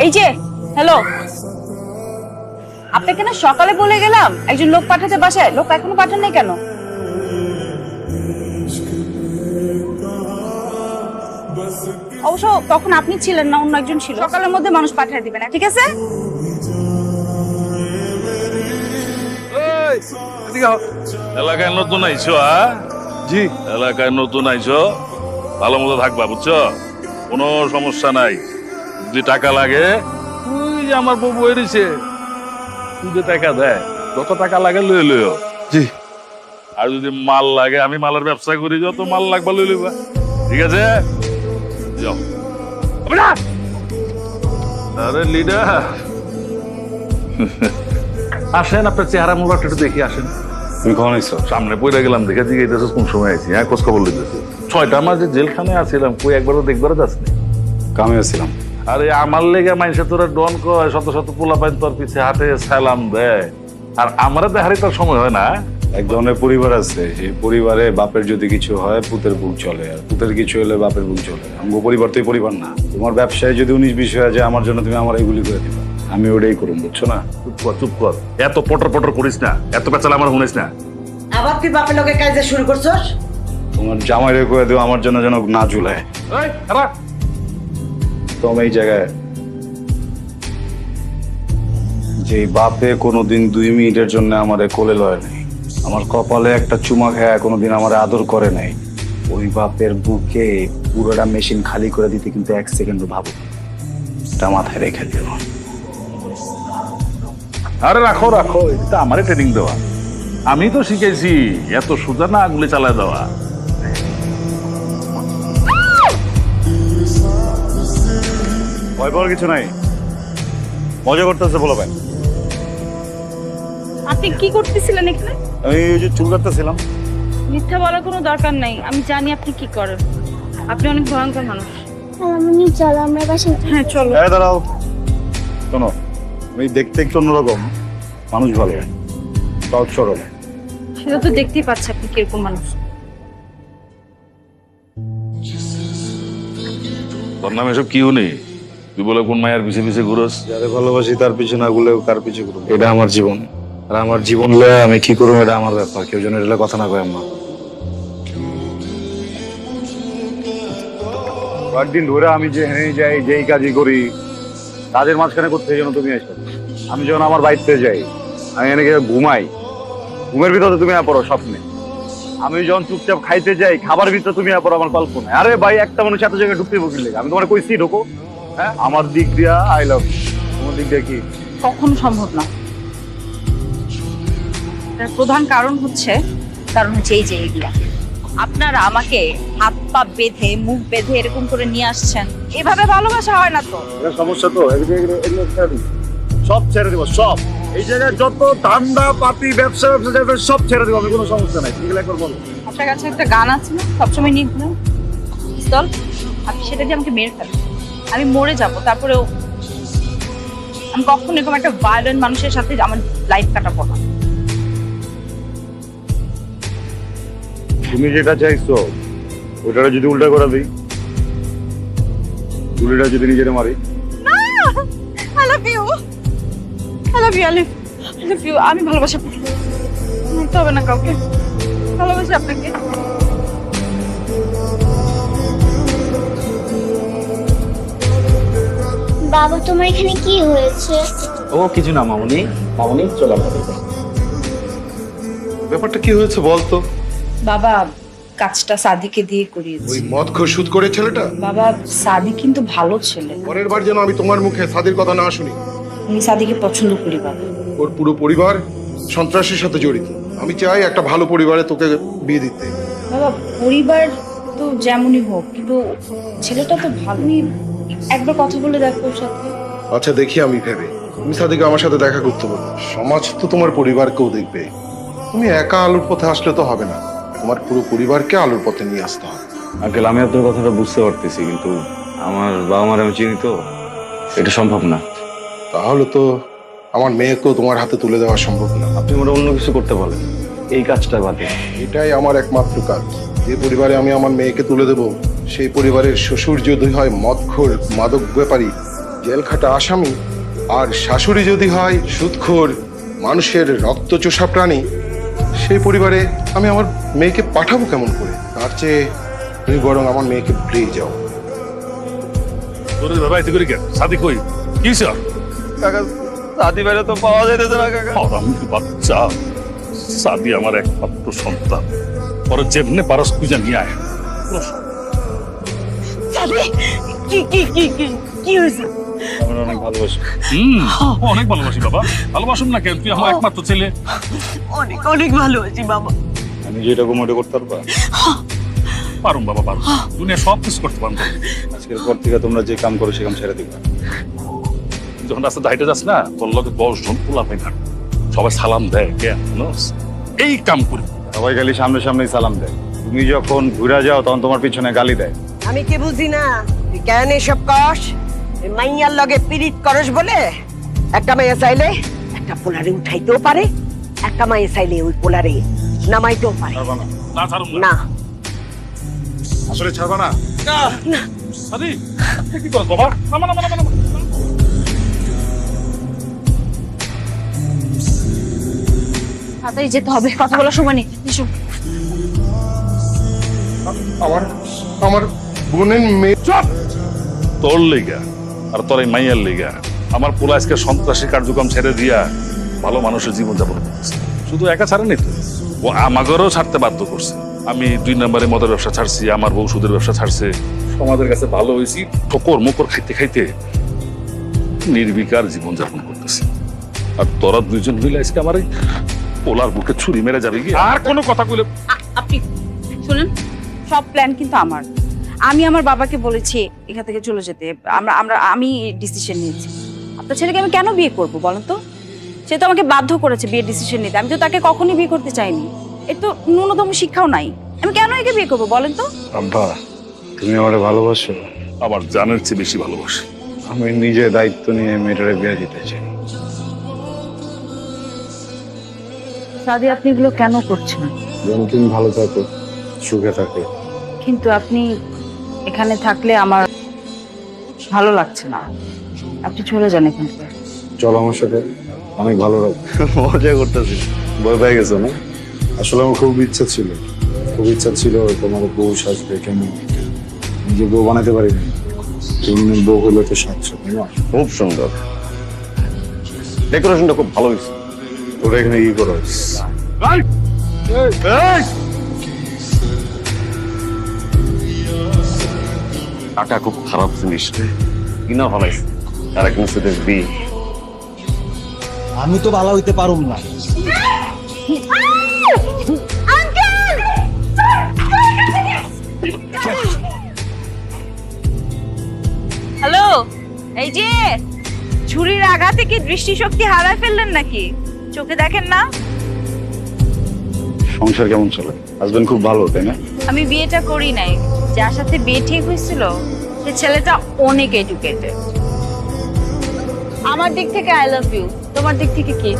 এই যে হ্যালো, আপনাকে না সকালে বলে গেলাম একজন লোক পাঠাতে বাসায়, লোক এখনো পাঠান নাই কেন? অবশ্য তখন আপনি ছিলেন না, অন্য একজন ছিল। সকালের মধ্যে মানুষ পাঠিয়ে দিবেন, ঠিক আছে? এলাকায় নতুন আইছো? জি এলাকায় নতুন আইছো, ভালো মতো থাকবা, বুঝছো? কোনো সমস্যা নাই। যদি টাকা লাগে, ওই যে আমার বউ বই দিছে, সুদে টাকা দেয়, যত টাকা লাগে লই লইও। জি আর যদি মাল লাগে, আমি মালের ব্যবসা করি, যত মাল লাগবা লই লইবা, ঠিক আছে? যাও। আরে লিডার, আসেন, আপনার চেহারা মুখটা একটু দেখি, আসেন। তুমি কখন আইছো? সামনে পড়ে গেলাম, দেখে জিজ্ঞেস কোন সময় আইছি। হ্যাঁ, খোঁজ খবর লইতেছি। 6টা মাস যে জেলখানায় আছিলাম, কই একবারও দেখবারও যাসনি। কামে আছিলাম। আরে আমার লেগে মানুষে তোরা ডন কয়, শত শত পোলা পাইন তোর পিছে হাতে সালাম দেয়, আর আমারও দেখারই তোর সময় হয় না। এক ধরনের পরিবার আছে, সেই পরিবারে বাপের যদি কিছু হয় পুতের বুক চলে, আর পুতের কিছু হলে বাপের বুক চলে। আমগো পরিবার তো এই পরিবার না। তোমার ব্যবসায় যদি 19-20 হয়ে যায়, আমার জন্য তুমি আমার এইগুলি করে দিবা, আমি ওটাই করুন, বুঝছো না? চুপ কর, চুপ কর, এত পটর পটর করিস না, এত পেঁচাল আমার শুনিস না। আবার তুই বাপের লোকের কাজে শুরু করছস? তোমার জামাই রে করে দিও আমার জন্য যেন না ঝুলায়। এই, খারাপ। তো আমি এই জায়গায় যে বাপে কোনোদিন 2 মিনিটের জন্য আমারে কোলে লয় নাই, আমার কপালে একটা চুমা খায় কোনোদিন আমারে আদর করে নাই, ওই বাপের বুকে পুরোটা মেশিন খালি করে দিতে কিন্তু 1 সেকেন্ডও ভাবো। এটা মাথায় রেখে দিও। আরে রাখো রাখো, এটা আমারে ট্রেনিং দেওয়া, আমি তো শিখেছি এত সোজা না আগুলি চালায় দেওয়া। ভয় পাওয়ার কিছু নাই, মজা করতেছে বলো ভাই। আপনি কি করতেছিলেন এখানে? আমি ওই যে চুল কাটতেছিলাম। মিথ্যা বলার কোনো দরকার নাই, আমি জানি আপনি কি করেন। আপনি অনেক ভয়ঙ্কর মানুষ। মামুনি চলো আমরা বাসায় যাই। হ্যাঁ চলো। হ্যাঁ দাঁড়াও, শোনো, আমি দেখতে একটু অন্যরকম, মানুষ ভালো, সহজ সরল। সেটা তো দেখতেই পাচ্ছি আপনি কিরকম মানুষ। তোর নামে এসব কি শুনি? তুই বলে কোন মায়ের পিছে পিছে ঘুরোস? যারে ভালোবাসি তার পিছনে না ঘুরলেও কার পিছে ঘুরবো, এটা আমার জীবন। আর আমার জীবন লয়ে আমি কি করবো এটা আমার ব্যাপার, কেউ যেন এটা কথা না কয়। আম্মা কয়েকদিন ধরে আমি যে হেনে যাই, যেই কাজই করি, কাজের মাঝখানে করতে যেন তুমি এসো। আমি যখন আমার বাড়িতে যাই, আমি এনে গিয়ে ঘুমাই, ঘুমের ভিতরে তুমি পড়ো স্বপ্নে। আমি যখন চুপচাপ খাইতে যাই, খাবার ভিতরে তুমি পড়ো আমার কল্পনায়। আরে ভাই, একটা মানুষ এত জায়গায় ঢুকতে বসলে, আমি তোমার কইছি ঢোকো। হ্যাঁ, আমার দিক দিয়া আই লাভ, তোমার দিক দিয়ে কি? কখনো সম্ভব না। তার প্রধান কারণ হচ্ছে এই যে এগুলা আপনারা আমাকে হাত পা বেঁধে মুখ বেঁধে এরকম করে নিয়ে আসছেন, এভাবে ভালোবাসা হয় না তো। এটা সমস্যা তো, এগুলো ছেড়ে দিব, সব ছেড়ে দিব, সব। এই জায়গায় যত ধান্দা পাতি ব্যবসা সব ছেড়ে দিব, আমি কোনো সমস্যা নাই। এগুলো একবার বলো। আপনার কাছে একটা গান আছে না, সবসময় নিয়ে ঘুরেন পিস্তল, আপনি সেটা দিয়ে আমাকে মেরে ফেলেন, আমি মরে যাব, তারপরেও আমি কখনো এরকম একটা ভায়োলেন্ট মানুষের সাথে আমার লাইফ কাটাবো না। তুমি যেটা চাইছো ওটা যদি উল্টা করে দিই, গুলিটা যদি নিজের মারি। I love you. I love you, Alif. I love you. আমি ভালোবাসি আপনাকে, মারতে হবে না কাউকে, ভালোবাসি আপনাকে। বাবা তোমার এখানে কি হয়েছে? ও কিছু না মামুনি, মামুনি চলে আসো। ব্যাপারটা কি হয়েছে বলতো? বাবা কাজটা সাদিকে দিয়ে করিয়েছি। ওই মদ খোর সুদ করে ছেলেটা? বাবা সাদি কিন্তু ভালো ছেলে, পরের বার যেন আমি তোমার মুখে সাদির কথা না শুনি। আমি সাদিকে পছন্দ করি বাবা। ওর পুরো পরিবার সন্ত্রাসের সাথে জড়িত। আমি চাই একটা ভালো পরিবারে তোকে বিয়ে দিতে। বাবা পরিবার তো যেমনই হোক, কিন্তু ছেলেটা তো ভালোই, একবার কথা বলে দেখো ওর সাথে। আচ্ছা দেখি আমি ভেবে, তুমি সাদিকে আমার সাথে দেখা করতে বলো। সমাজ তো তোমার পরিবারকেও দেখবে। তুমি একা আলুর পথে আসলে তো হবে না, তোমার পুরো পরিবারকে আলুর পথে নিয়ে আসতে হবে। আঙ্কেল, আমি আপনার কথাটা বুঝতে পারতেছি, কিন্তু আমার বাবা মার আমি চিনি তো, এটা সম্ভব না। তাহলে তো আমার মেয়েকেও তোমার হাতে তুলে দেওয়া সম্ভব না। আপনি মোটা অন্য কিছু করতে বলেন, এই কাজটা বাদে। এটাই আমার একমাত্র কাজ। যে পরিবারে আমি আমার মেয়েকে তুলে দেব, সেই পরিবারের শ্বশুর যদি হয় মদখোর, মাদক ব্যাপারী, জেল খাটা আসামি, আর শাশুড়ি যদি হয় সুদখোর, মানুষের রক্তচোষা প্রাণী, সেই পরিবারে আমি আমার মেয়েকে পাঠাবো কেমন করে? তার চেয়ে তুমি বরং আমার মেয়েকে ভুলেই যাও। তোর বাড়িতে করে কেন সাদি কই কি স্যার কাকা সাদি বাইরে তো পাওয়া যাইতেছে না কাকা। আমি বাচ্চা সাদি আমার একমাত্র সন্তান, পরে যেমনে পারস খুঁজে নিয়ে আয়। কি কি কি কি কি হয়েছে? আমি অনেক ভালোবাসি। অনেক ভালোবাসি বাবা, ভালোবাসুন না কেন? তুই আমার একমাত্র ছেলে। অনেক অনেক ভালোবাসি বাবা। আমি যেটা কমোডে করতে পারবা, পারুম বাবা, পারুম। দুনিয়া সব কিছু করতে পারবো। আজকের পর থেকে তোমরা যে কাম করো সে কাম ছেড়ে দিবা। যখন রাস্তাতে হাইটে যাস না, তোর লগে 10 জন পোলা পাই থাকে, সবাই সালাম দেয় কেন জানোস? এই কাম করি। সবাই খালি সামনে সামনেই সালাম দেয়, তুমি যখন ঘুরে যাও তখন তোমার পিছনে গালি দেয়। আমি কি বুঝি না তুই কেন এসব কস? এই মাইয়ার লগে পিরিত করস বলে একটা মাইয়া চাইলে একটা পোলারে উঠাইতেও পারে, একটা মাইয়া চাইলে ওই পোলারে নামাইতেও পারে। না ছাড়ুম না। না আসলে ছাড়বা না? সাদি কি করছ বাবা? নামা নামা নামা নামা। তাড়াতাড়ি যেতে হবে, কথা বলার সময় নেই। এসো। আমার আমার বোনের মেয়ে। চুপ! তোর লেগা আর তোর এই মাইয়ার লেগা আমার পোলা আজকে সন্ত্রাসী কার্যক্রম ছেড়ে দিয়া ভালো মানুষের জীবন যাপন করতেছে। শুধু একা ছাড়েনি তো, ও আমাদেরও ছাড়তে বাধ্য করছে। আমি 2 নম্বরে মদের ব্যবসা ছাড়ছি, আমার বউ সুদের ব্যবসা ছাড়ছে। সমাজের কাছে ভালো হয়েছি, ঠোকর মুকর খাইতে খাইতে নির্বিকার জীবন যাপন করতেছি। আর তোরা 2জন মিলে আজকে আমার এই পোলার বুকে ছুরি মেরে যাবে কি? আর কোনো কথা কইলে আপনি শুনেন, সব প্ল্যান কিন্তু আমার। আমি আমার বাবাকে বলেছি এখান থেকে চলে যেতে। আমি ডিসিশন নিয়েছি। আপনার ছেলেকে আমি কেন বিয়ে করব বলেন তো? সে তো আমাকে বাধ্য করেছে বিয়ের ডিসিশন নিতে। আমি তো তাকে কখনোই বিয়ে করতে চাইনি। এর তো ন্যূনতম শিক্ষাও নাই। আমি কেন একে বিয়ে করবো বলেন তো? আব্বা, তুমি আমারে ভালোবাসো? আমার জানের চেয়ে বেশি ভালোবাসি। আমি নিজে দায়িত্ব নিয়ে মেয়েটারে বিয়ে দিতে চাই। সাদি, আপনি এগুলো কেন করছেন? যেন তুমি ভালো থাকো, সুখে থাকো। কিন্তু আপনি এখানে থাকলে আমার ভালো লাগছে না। আপনি চলে যান এখান থেকে। চলো আমার সাথে, অনেক ভালো লাগবে। মজা করতেছি, ভয় পেয়ে গেছো না? আসলে আমার খুব ইচ্ছা ছিল তোমার বউ সাজতে, কেমন নিজে বউ বানাতে পারিনি। তুমি বউ হলে তো সাজছো, তাই না? খুব সুন্দর, ডেকোরেশনটা খুব ভালো হয়েছে। তোরা এখানে কি করো? টাকা খুব খারাপ জিনিস রে, কিনা ভালাইছে আর একজন সাথে বিয়ে। আমি তো ভালো হইতে পারুম না। হ্যালো, এই যে ছুরির আঘাতে কি দৃষ্টিশক্তি হারায় ফেললেন নাকি? চোখে দেখেন না? সংসার কেমন চলে? হাজবেন্ড খুব ভালো, তাই না? আমি বিয়েটা করি নাই। যার সাথে বিয়ে ঠিক হয়েছিল সে ছেলেটা অনেক এডুকেটেড। আমার দিক থেকে আই লাভ ইউ, তোমার দিক থেকে কি?